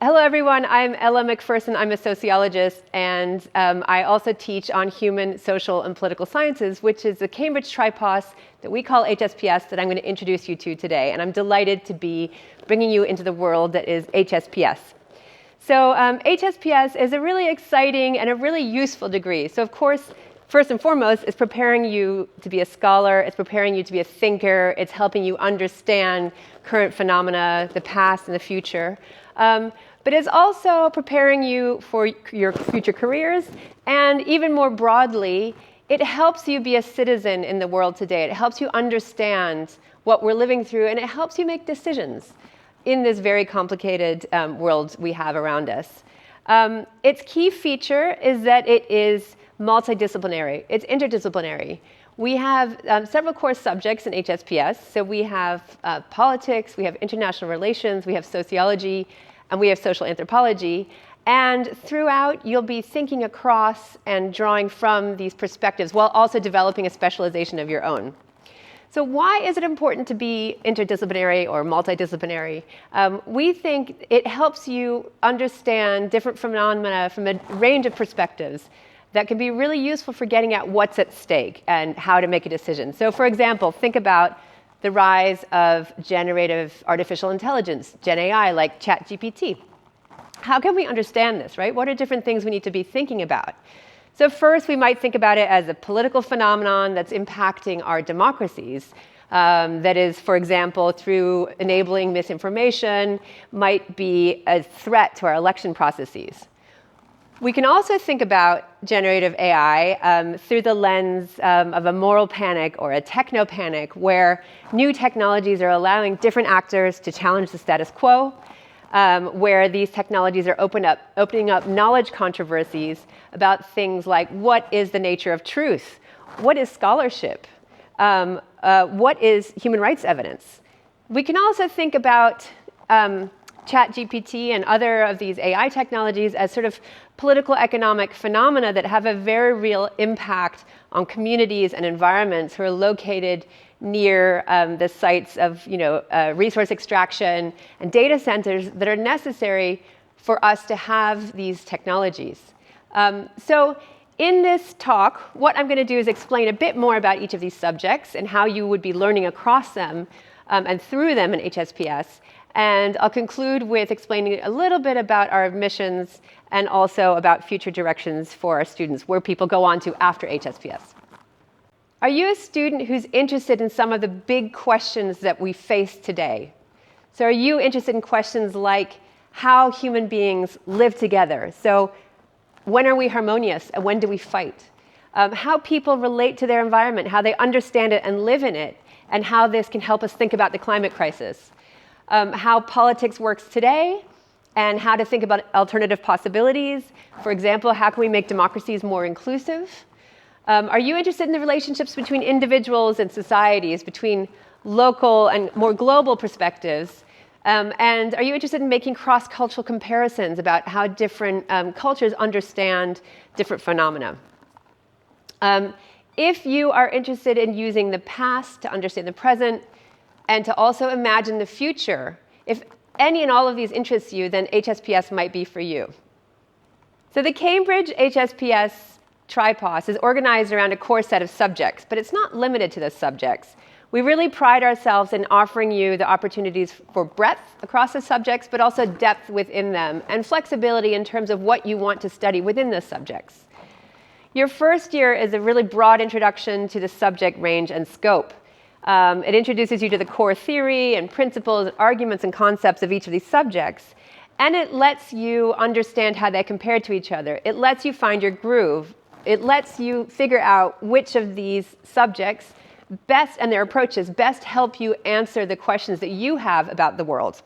Hello, everyone. I'm Ella McPherson. I'm a sociologist, and I also teach on human, social, and political sciences, which is the Cambridge tripos that we call HSPS that I'm going to introduce you to today. And I'm delighted to be bringing you into the world that is HSPS. So HSPS is a really exciting and a really useful degree. So of course, first and foremost, it's preparing you to be a scholar. It's preparing you to be a thinker. It's helping you understand current phenomena, the past and the future. But it's also preparing you for your future careers, and even more broadly, it helps you be a citizen in the world today. It helps you understand what we're living through, and it helps you make decisions in this very complicated world we have around us. Its key feature is that it is multidisciplinary. It's interdisciplinary. We have several core subjects in HSPS. So we have politics, we have international relations, we have sociology, and we have social anthropology. And throughout, you'll be thinking across and drawing from these perspectives while also developing a specialization of your own. So why is it important to be interdisciplinary or multidisciplinary? We think it helps you understand different phenomena from a range of perspectives that can be really useful for getting at what's at stake and how to make a decision. So for example, think about the rise of generative artificial intelligence, Gen AI, like ChatGPT. How can we understand this, right? What are different things we need to be thinking about? So first, we might think about it as a political phenomenon that's impacting our democracies. That is, for example, through enabling misinformation, might be a threat to our election processes. We can also think about generative AI through the lens of a moral panic or a techno panic, where new technologies are allowing different actors to challenge the status quo, where these technologies are opening up knowledge controversies about things like what is the nature of truth, what is scholarship, what is human rights evidence. We can also think about ChatGPT and other of these AI technologies as sort of political economic phenomena that have a very real impact on communities and environments who are located near the sites of resource extraction and data centers that are necessary for us to have these technologies. So in this talk, what I'm going to do is explain a bit more about each of these subjects and how you would be learning across them and through them in HSPS. And I'll conclude with explaining a little bit about our admissions and also about future directions for our students, where people go on to after HSPS. Are you a student who's interested in some of the big questions that we face today? So are you interested in questions like how human beings live together? So when are we harmonious and when do we fight? How people relate to their environment, how they understand it and live in it, and how this can help us think about the climate crisis. How politics works today, and how to think about alternative possibilities. For example, how can we make democracies more inclusive? Are you interested in the relationships between individuals and societies, between local and more global perspectives? And are you interested in making cross-cultural comparisons about how different cultures understand different phenomena? If you are interested in using the past to understand the present, and to also imagine the future, if any and all of these interest you, then HSPS might be for you. So the Cambridge HSPS tripos is organized around a core set of subjects, but it's not limited to those subjects. We really pride ourselves in offering you the opportunities for breadth across the subjects, but also depth within them, and flexibility in terms of what you want to study within the subjects. Your first year is a really broad introduction to the subject range and scope. It introduces you to the core theory and principles and arguments and concepts of each of these subjects. And it lets you understand how they compare to each other. It lets you find your groove. It lets you figure out which of these subjects best, and their approaches, best help you answer the questions that you have about the world.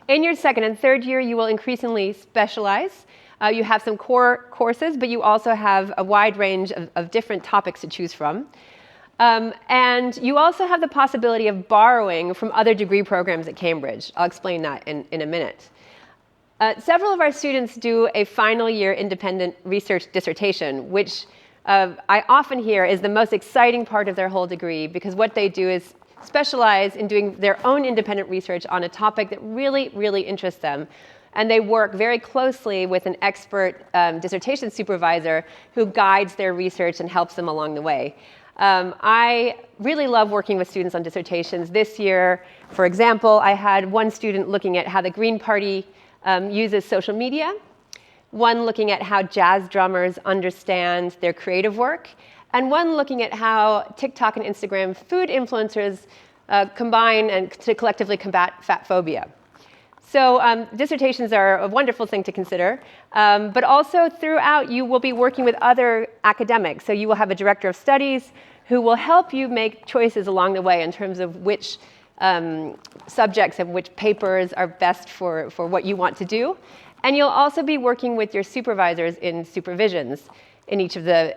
In your second and third year, you will increasingly specialize. You have some core courses, but you also have a wide range of different topics to choose from. And you also have the possibility of borrowing from other degree programs at Cambridge. I'll explain that in a minute. Several of our students do a final year independent research dissertation, which I often hear is the most exciting part of their whole degree, because what they do is specialize in doing their own independent research on a topic that really, really interests them. And they work very closely with an expert dissertation supervisor who guides their research and helps them along the way. I really love working with students on dissertations. This year, for example, I had one student looking at how the Green Party uses social media, one looking at how jazz drummers understand their creative work, and one looking at how TikTok and Instagram food influencers combine and to collectively combat fat phobia. So dissertations are a wonderful thing to consider, but also throughout you will be working with other academics. So you will have a director of studies who will help you make choices along the way in terms of which subjects and which papers are best for what you want to do. And you'll also be working with your supervisors in supervisions in each of the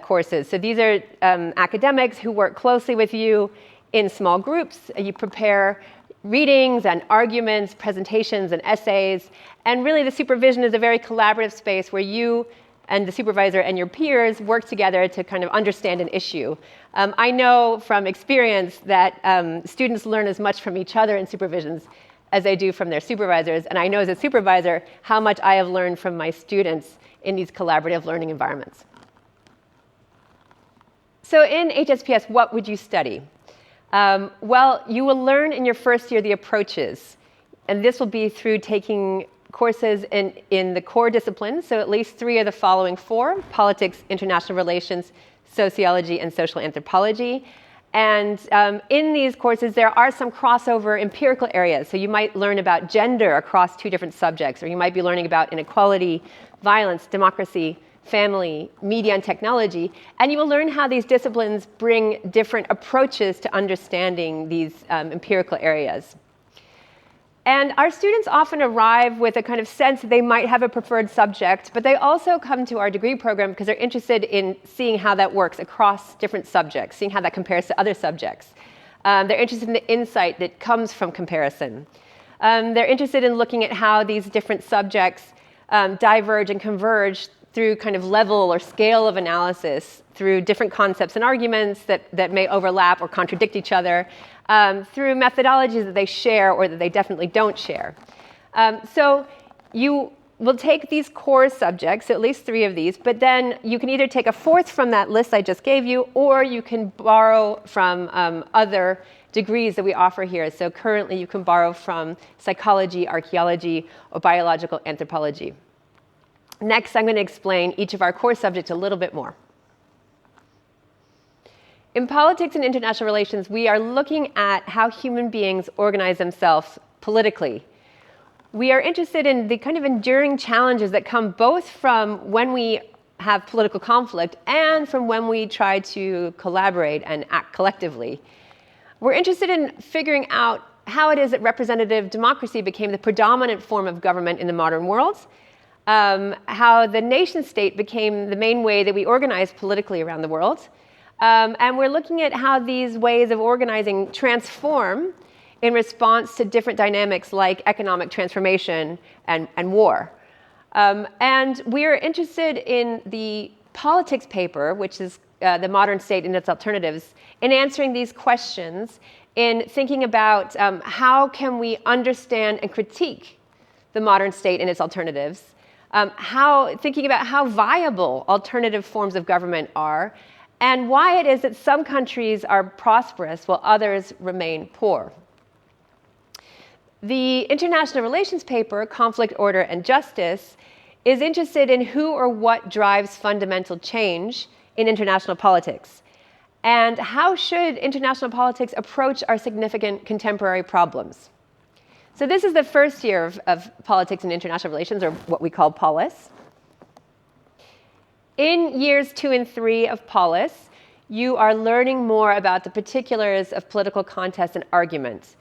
courses. So these are academics who work closely with you in small groups. You prepare readings and arguments, presentations and essays. And really the supervision is a very collaborative space where you and the supervisor and your peers work together to kind of understand an issue. I know from experience that students learn as much from each other in supervisions as they do from their supervisors. And I know as a supervisor how much I have learned from my students in these collaborative learning environments. So in HSPS, what would you study? Well, you will learn in your first year the approaches, and this will be through taking courses in the core disciplines, so at least 3 of the following 4: politics, international relations, sociology, and social anthropology. And in these courses, there are some crossover empirical areas. So you might learn about gender across 2 different subjects, or you might be learning about inequality, violence, democracy, family, media, and technology, and you will learn how these disciplines bring different approaches to understanding these empirical areas. And our students often arrive with a kind of sense that they might have a preferred subject, but they also come to our degree program because they're interested in seeing how that works across different subjects, seeing how that compares to other subjects. They're interested in the insight that comes from comparison. They're interested in looking at how these different subjects diverge and converge through kind of level or scale of analysis, through different concepts and arguments that may overlap or contradict each other, through methodologies that they share or that they definitely don't share. So you will take these core subjects, at least 3 of these, but then you can either take a 4th from that list I just gave you, or you can borrow from other degrees that we offer here. So currently you can borrow from psychology, archaeology, or biological anthropology. Next, I'm going to explain each of our core subjects a little bit more. In politics and international relations, we are looking at how human beings organize themselves politically. We are interested in the kind of enduring challenges that come both from when we have political conflict and from when we try to collaborate and act collectively. We're interested in figuring out how it is that representative democracy became the predominant form of government in the modern world, how the nation state became the main way that we organize politically around the world. And we're looking at how these ways of organizing transform in response to different dynamics like economic transformation and war. And we're interested in the politics paper, which is the modern state and its alternatives, in answering these questions, in thinking about how can we understand and critique the modern state and its alternatives, thinking about how viable alternative forms of government are, and why it is that some countries are prosperous while others remain poor. The international relations paper, Conflict, Order, and Justice, is interested in who or what drives fundamental change in international politics, and how should international politics approach our significant contemporary problems. So this is the first year of politics and international relations, or what we call polis. In years 2 and 3 of polis, you are learning more about the particulars of political contest and argument.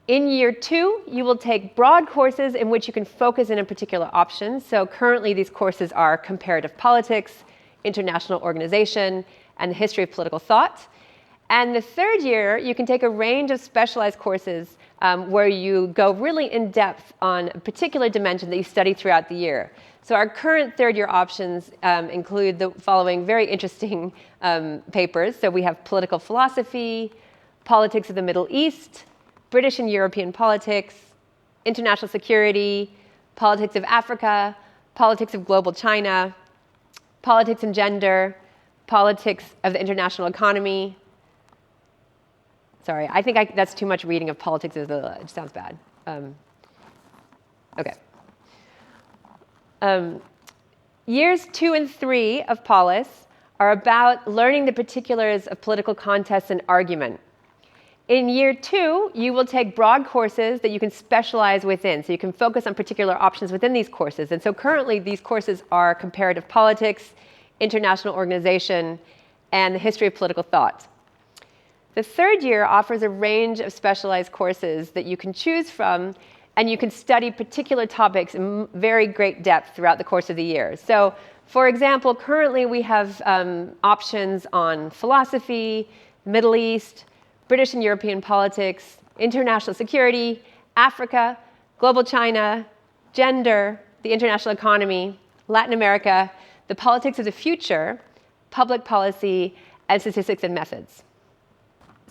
In year 2, you will take broad courses in which you can focus in a particular option. So currently these courses are comparative politics, international organization, and the history of political thought. And the 3rd year, you can take a range of specialized courses where you go really in depth on a particular dimension that you study throughout the year. So our current 3rd year options include the following very interesting papers. So we have political philosophy, politics of the Middle East, British and European politics, international security, politics of Africa, politics of global China, politics and gender, politics of the international economy. Sorry, I think that's too much reading of politics. It sounds bad. Okay. Years 2 and 3 of Polis are about learning the particulars of political contest and argument. In year 2, you will take broad courses that you can specialize within, so you can focus on particular options within these courses. And so currently, these courses are comparative politics, international organization, and the history of political thought. The third year offers a range of specialized courses that you can choose from, and you can study particular topics in very great depth throughout the course of the year. So, for example, currently we have options on philosophy, Middle East, British and European politics, international security, Africa, global China, gender, the international economy, Latin America, the politics of the future, public policy, and statistics and methods.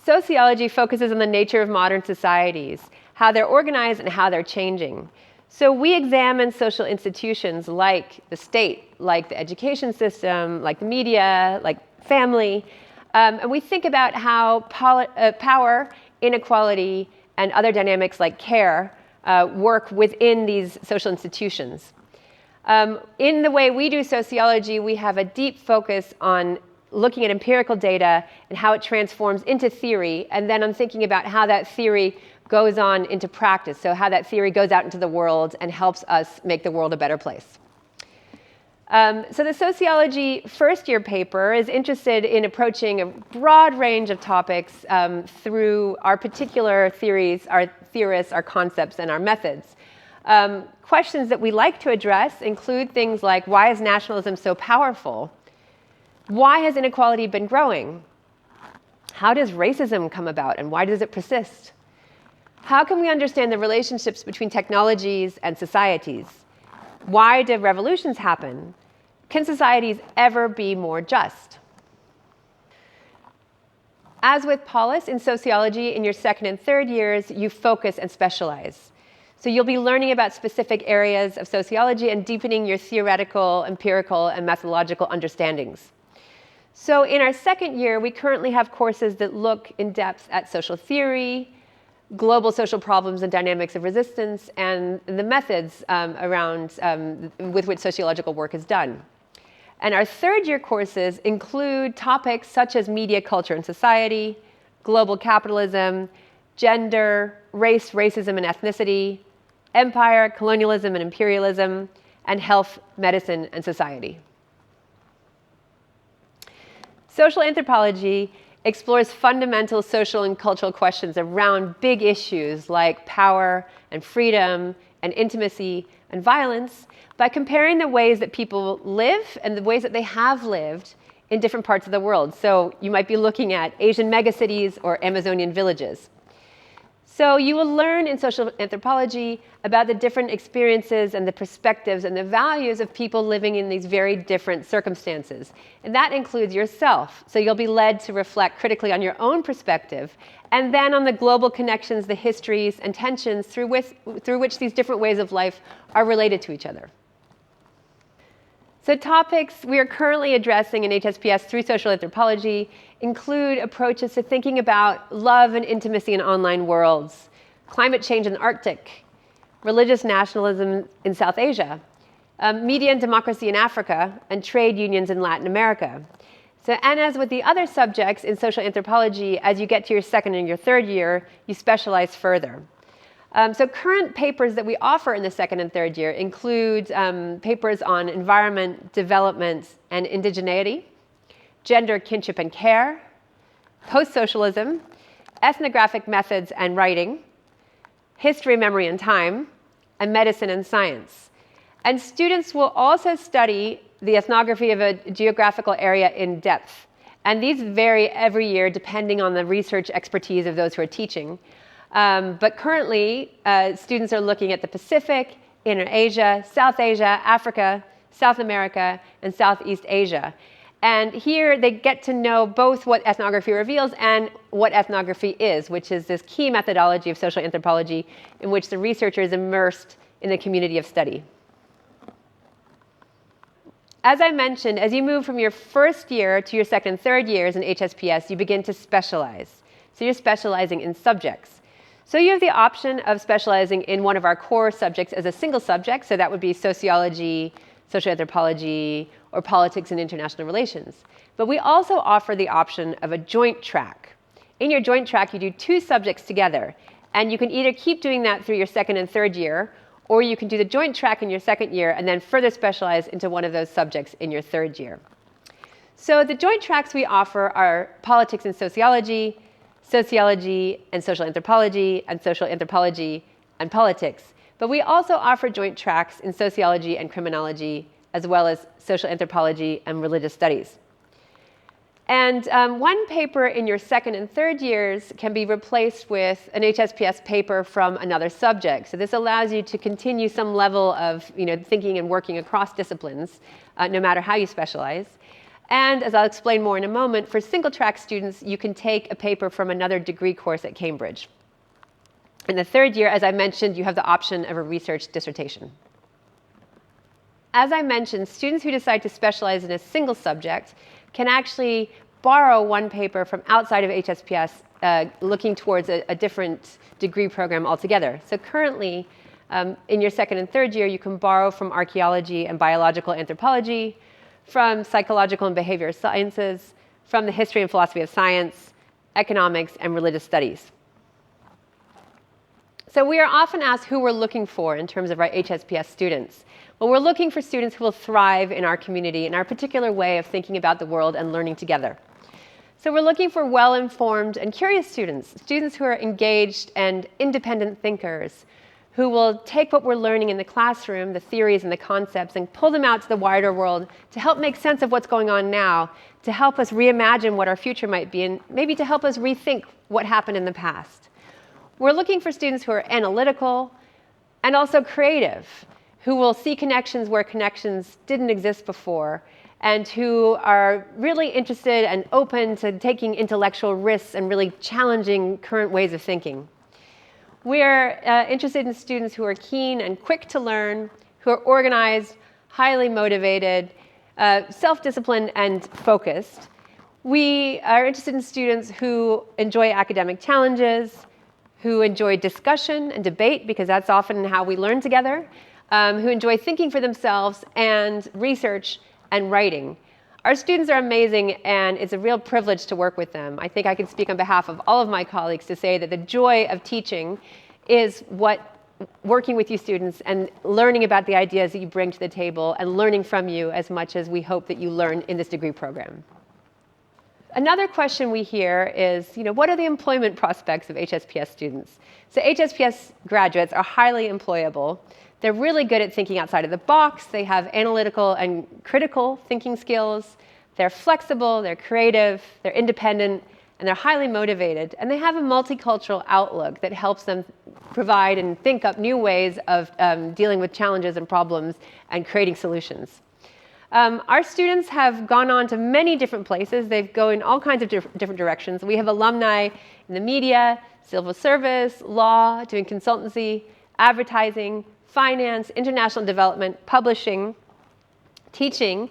Sociology focuses on the nature of modern societies, how they're organized and how they're changing. So we examine social institutions like the state, like the education system, like the media, like family, and we think about how power, inequality, and other dynamics like care work within these social institutions. In the way we do sociology, we have a deep focus on looking at empirical data and how it transforms into theory, and then on thinking about how that theory goes on into practice, so how that theory goes out into the world and helps us make the world a better place. So the sociology first-year paper is interested in approaching a broad range of topics through our particular theories, our theorists, our concepts, and our methods. Questions that we like to address include things like, why is nationalism so powerful? Why has inequality been growing? How does racism come about, and why does it persist? How can we understand the relationships between technologies and societies? Why do revolutions happen? Can societies ever be more just? As with Polis in sociology, in your second and third years, you focus and specialize. So you'll be learning about specific areas of sociology and deepening your theoretical, empirical, and methodological understandings. So in our second year, we currently have courses that look in depth at social theory, global social problems and dynamics of resistance, and the methods with which sociological work is done. And our third year courses include topics such as media, culture, and society, global capitalism, gender, race, racism, and ethnicity, empire, colonialism, and imperialism, and health, medicine, and society. Social anthropology explores fundamental social and cultural questions around big issues like power and freedom and intimacy and violence by comparing the ways that people live and the ways that they have lived in different parts of the world. So you might be looking at Asian megacities or Amazonian villages. So you will learn in social anthropology about the different experiences and the perspectives and the values of people living in these very different circumstances. And that includes yourself. So you'll be led to reflect critically on your own perspective, and then on the global connections, the histories, and tensions through which these different ways of life are related to each other. So topics we are currently addressing in HSPS through social anthropology include approaches to thinking about love and intimacy in online worlds, climate change in the Arctic, religious nationalism in South Asia, media and democracy in Africa, and trade unions in Latin America. So, and as with the other subjects in social anthropology, as you get to your second and your third year, you specialize further. So current papers that we offer in the second and third year include papers on environment, development, and indigeneity, gender, kinship, and care, post-socialism, ethnographic methods and writing, history, memory, and time, and medicine and science. And students will also study the ethnography of a geographical area in depth. And these vary every year depending on the research expertise of those who are teaching. But currently, students are looking at the Pacific, Inner Asia, South Asia, Africa, South America, and Southeast Asia. And here they get to know both what ethnography reveals and what ethnography is, which is this key methodology of social anthropology in which the researcher is immersed in the community of study. As I mentioned, as you move from your first year to your second and third years in HSPS, you begin to specialize. So you're specializing in subjects. So you have the option of specializing in one of our core subjects as a single subject. So that would be sociology, social anthropology, or politics and international relations. But we also offer the option of a joint track. In your joint track, you do two subjects together. And you can either keep doing that through your second and third year, or you can do the joint track in your second year and then further specialize into one of those subjects in your third year. So the joint tracks we offer are politics and sociology, sociology and social anthropology and politics. But we also offer joint tracks in sociology and criminology, as well as social anthropology and religious studies. And one paper in your second and third years can be replaced with an HSPS paper from another subject. So this allows you to continue some level of thinking and working across disciplines, no matter how you specialize. And as I'll explain more in a moment, for single track students, you can take a paper from another degree course at Cambridge. In the third year, as I mentioned, you have the option of a research dissertation. As I mentioned, students who decide to specialize in a single subject can actually borrow one paper from outside of HSPS, looking towards a different degree program altogether. So currently, in your second and third year, you can borrow from archaeology and biological anthropology, from psychological and behavioral sciences, from the history and philosophy of science, economics, and religious studies. So we are often asked who we're looking for in terms of our HSPS students. Well, we're looking for students who will thrive in our community, in our particular way of thinking about the world and learning together. So we're looking for well-informed and curious students, students who are engaged and independent thinkers, who will take what we're learning in the classroom, the theories and the concepts, and pull them out to the wider world to help make sense of what's going on now, to help us reimagine what our future might be, and maybe to help us rethink what happened in the past. We're looking for students who are analytical and also creative, who will see connections where connections didn't exist before, and who are really interested and open to taking intellectual risks and really challenging current ways of thinking. We're interested in students who are keen and quick to learn, who are organized, highly motivated, self-disciplined, and focused. We are interested in students who enjoy academic challenges, who enjoy discussion and debate, because that's often how we learn together, who enjoy thinking for themselves, and research and writing. Our students are amazing, and it's a real privilege to work with them. I think I can speak on behalf of all of my colleagues to say that the joy of teaching is what working with you students and learning about the ideas that you bring to the table and learning from you as much as we hope that you learn in this degree program. Another question we hear is, what are the employment prospects of HSPS students? So HSPS graduates are highly employable. They're really good at thinking outside of the box. They have analytical and critical thinking skills. They're flexible, they're creative, they're independent, and they're highly motivated. And they have a multicultural outlook that helps them provide and think up new ways of dealing with challenges and problems and creating solutions. Our students have gone on to many different places. They go in all kinds of different directions. We have alumni in the media, civil service, law, doing consultancy, advertising, finance, international development, publishing, teaching,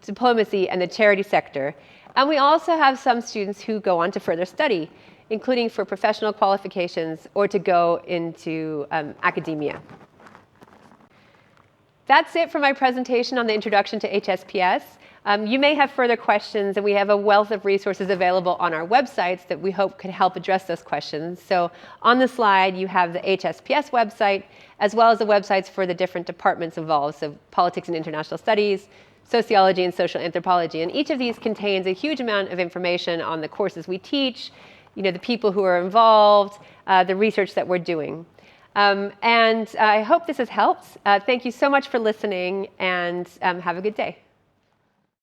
diplomacy, and the charity sector. And we also have some students who go on to further study, including for professional qualifications or to go into academia. That's it for my presentation on the introduction to HSPS. You may have further questions, and we have a wealth of resources available on our websites that we hope could help address those questions. So on the slide, you have the HSPS website, as well as the websites for the different departments involved, so politics and international studies, sociology and social anthropology. And each of these contains a huge amount of information on the courses we teach, the people who are involved, the research that we're doing. And I hope this has helped. Thank you so much for listening, and have a good day.